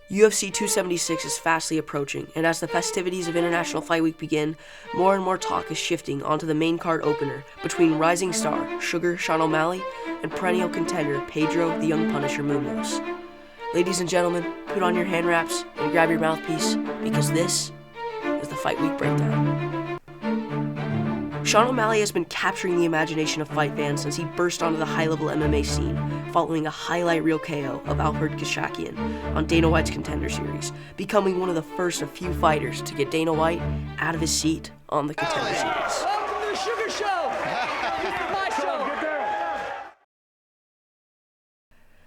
UFC 276 is fastly approaching, and as the festivities of International Fight Week begin, more and more talk is shifting onto the main card opener between rising star Sugar Sean O'Malley and perennial contender Pedro the Young Punisher Munhoz. Ladies and gentlemen, put on your hand wraps and grab your mouthpiece, because this is the Fight Week Breakdown. Sean O'Malley has been capturing the imagination of fight fans since he burst onto the high-level MMA scene following a highlight reel KO of Alfred Kashakian on Dana White's Contender Series, becoming one of the first of few fighters to get Dana White out of his seat on the Contender Series. Welcome to the Sugar Show! This is my show!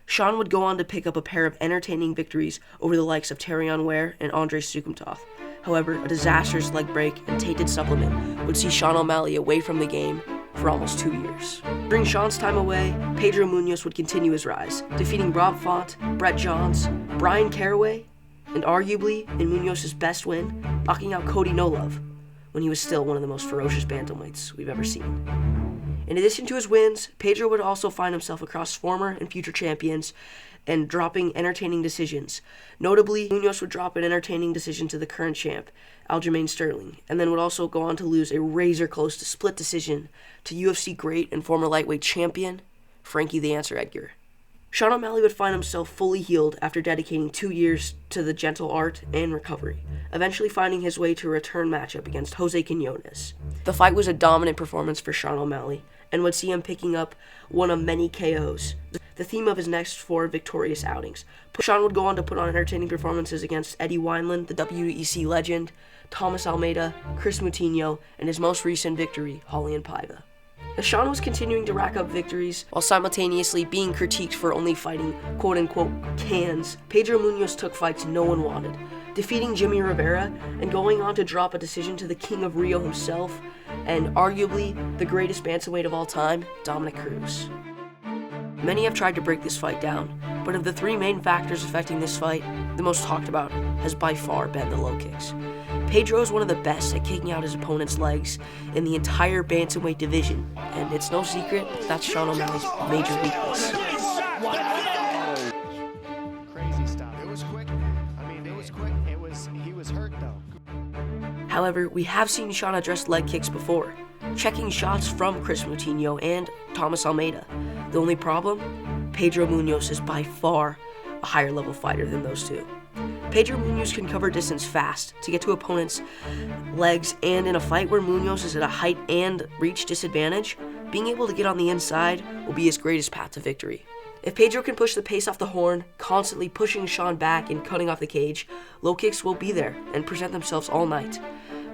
Sean would go on to pick up a pair of entertaining victories over the likes of Terrion Ware and Andrei Sukumtov. However, a disastrous leg break and tainted supplement would see Sean O'Malley away from the game for almost 2 years. During Sean's time away, Pedro Munhoz would continue his rise, defeating Rob Font, Brett Johns, Brian Caraway, and arguably, in Munhoz's best win, knocking out Cody No Love, when he was still one of the most ferocious bantamweights we've ever seen. In addition to his wins, Pedro would also find himself across former and future champions and dropping entertaining decisions. Notably, Munhoz would drop an entertaining decision to the current champ, Aljamain Sterling, and then would also go on to lose a razor-close to split decision to UFC great and former lightweight champion, Frankie the Answer Edgar. Sean O'Malley would find himself fully healed after dedicating 2 years to the gentle art and recovery, eventually finding his way to a return matchup against Jose Quinones. The fight was a dominant performance for Sean O'Malley, and would see him picking up one of many KOs, the theme of his next 4 victorious outings. Sean would go on to put on entertaining performances against Eddie Wineland, the WEC legend, Thomas Almeida, Chris Moutinho, and his most recent victory, Raulian Paiva. As Sean was continuing to rack up victories while simultaneously being critiqued for only fighting quote-unquote cans, Pedro Munhoz took fights no one wanted, defeating Jimmy Rivera and going on to drop a decision to the King of Rio himself and arguably the greatest bantamweight of all time, Dominic Cruz. Many have tried to break this fight down, but of the 3 main factors affecting this fight, the most talked about has by far been the low kicks. Pedro is one of the best at kicking out his opponent's legs in the entire bantamweight division, and it's no secret that's Sean O'Malley's major weakness. Crazy stuff. It was quick. He was hurt though. However, we have seen Sean address leg kicks before, checking shots from Chris Moutinho and Thomas Almeida. The only problem? Pedro Munhoz is by far a higher level fighter than those two. Pedro Munhoz can cover distance fast to get to opponents' legs, and in a fight where Munhoz is at a height and reach disadvantage, being able to get on the inside will be his greatest path to victory. If Pedro can push the pace off the horn, constantly pushing Sean back and cutting off the cage, low kicks will be there and present themselves all night.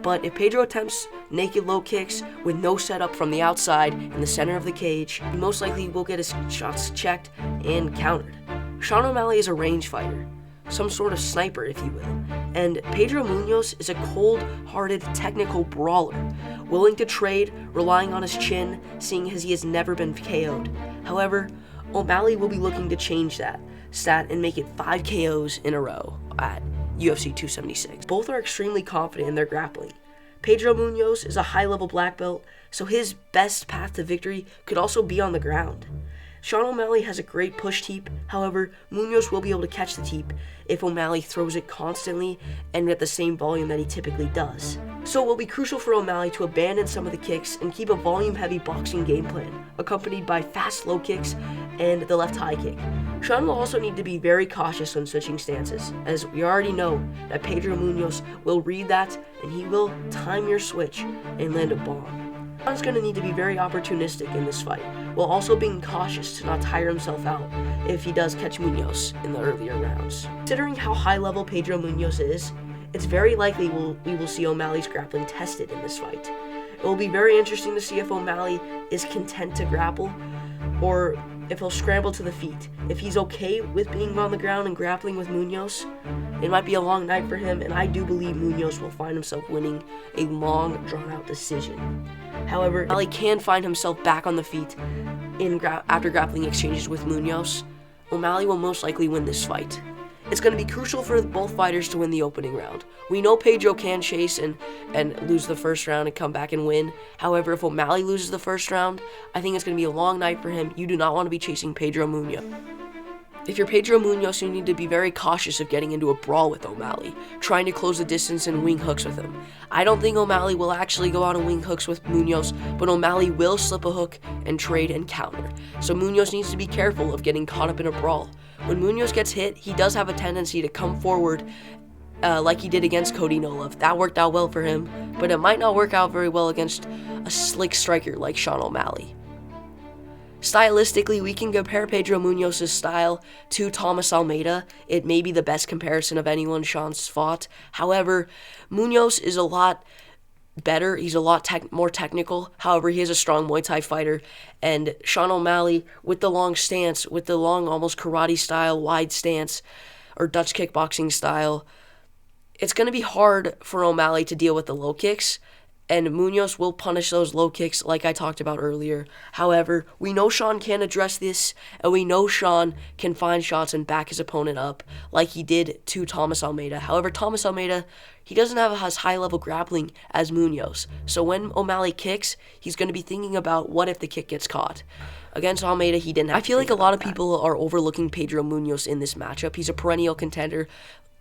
But if Pedro attempts naked low kicks with no setup from the outside in the center of the cage, he most likely will get his shots checked and countered. Sean O'Malley is a range fighter, some sort of sniper if you will, and Pedro Munhoz is a cold-hearted technical brawler, willing to trade, relying on his chin, seeing as he has never been KO'd. However, O'Malley will be looking to change that stat and make it 5 KOs in a row at UFC 276. Both are extremely confident in their grappling. Pedro Munhoz is a high-level black belt, so his best path to victory could also be on the ground. Sean O'Malley has a great push teep, however, Munhoz will be able to catch the teep if O'Malley throws it constantly and at the same volume that he typically does. So it will be crucial for O'Malley to abandon some of the kicks and keep a volume-heavy boxing game plan, accompanied by fast low kicks and the left high kick. Sean will also need to be very cautious when switching stances, as we already know that Pedro Munhoz will read that and he will time your switch and land a bomb. Sean's going to need to be very opportunistic in this fight, while also being cautious to not tire himself out if he does catch Munhoz in the earlier rounds. Considering how high level Pedro Munhoz is, it's very likely we will see O'Malley's grappling tested in this fight. It will be very interesting to see if O'Malley is content to grapple, or if he'll scramble to the feet. If he's okay with being on the ground and grappling with Munhoz, it might be a long night for him, and I do believe Munhoz will find himself winning a long, drawn-out decision. However, O'Malley can find himself back on the feet after grappling exchanges with Munhoz. O'Malley will most likely win this fight. It's going to be crucial for both fighters to win the opening round. We know Pedro can chase and lose the first round and come back and win. However, if O'Malley loses the first round, I think it's going to be a long night for him. You do not want to be chasing Pedro Munhoz. If you're Pedro Munhoz, you need to be very cautious of getting into a brawl with O'Malley, trying to close the distance and wing hooks with him. I don't think O'Malley will actually go out and wing hooks with Munhoz, but O'Malley will slip a hook and trade and counter. So Munhoz needs to be careful of getting caught up in a brawl. When Munhoz gets hit, he does have a tendency to come forward like he did against Cody Nolov. That worked out well for him, but it might not work out very well against a slick striker like Sean O'Malley. Stylistically, we can compare Pedro Munhoz's style to Thomas Almeida. It may be the best comparison of anyone Sean's fought. However, Munhoz is a lot better. He's a lot more technical. However, he is a strong Muay Thai fighter. And Sean O'Malley, with the long stance, with the long, almost karate style, wide stance, or Dutch kickboxing style, it's going to be hard for O'Malley to deal with the low kicks. And Munhoz will punish those low kicks like I talked about earlier. However, we know Sean can address this, and we know Sean can find shots and back his opponent up like he did to Thomas Almeida. However, Thomas Almeida, he doesn't have as high-level grappling as Munhoz. So when O'Malley kicks, he's going to be thinking about what if the kick gets caught. Against Almeida, he didn't have to think about that. I feel like a lot of people are overlooking Pedro Munhoz in this matchup. He's a perennial contender.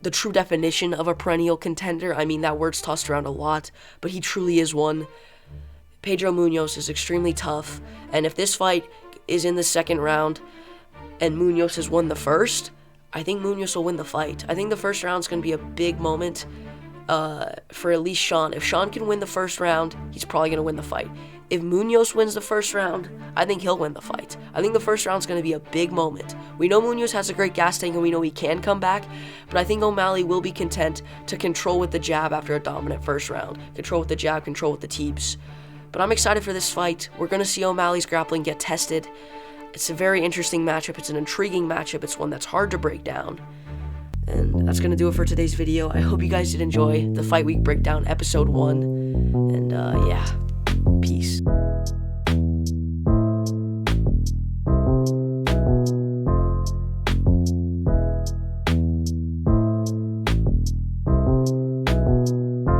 The true definition of a perennial contender. I mean, that word's tossed around a lot, but he truly is one. Pedro Munhoz is extremely tough, and if this fight is in the second round and Munhoz has won the first, I think Munhoz will win the fight. I think the first round is going to be a big moment for at least Sean. If Sean can win the first round, he's probably going to win the fight. If Munhoz wins the first round, I think he'll win the fight. I think the first round is going to be a big moment. We know Munhoz has a great gas tank and we know he can come back, but I think O'Malley will be content to control with the jab after a dominant first round. Control with the jab, control with the teeps. But I'm excited for this fight. We're going to see O'Malley's grappling get tested. It's a very interesting matchup. It's an intriguing matchup. It's one that's hard to break down. And that's going to do it for today's video. I hope you guys did enjoy the Fight Week Breakdown Episode 1. And yeah, peace.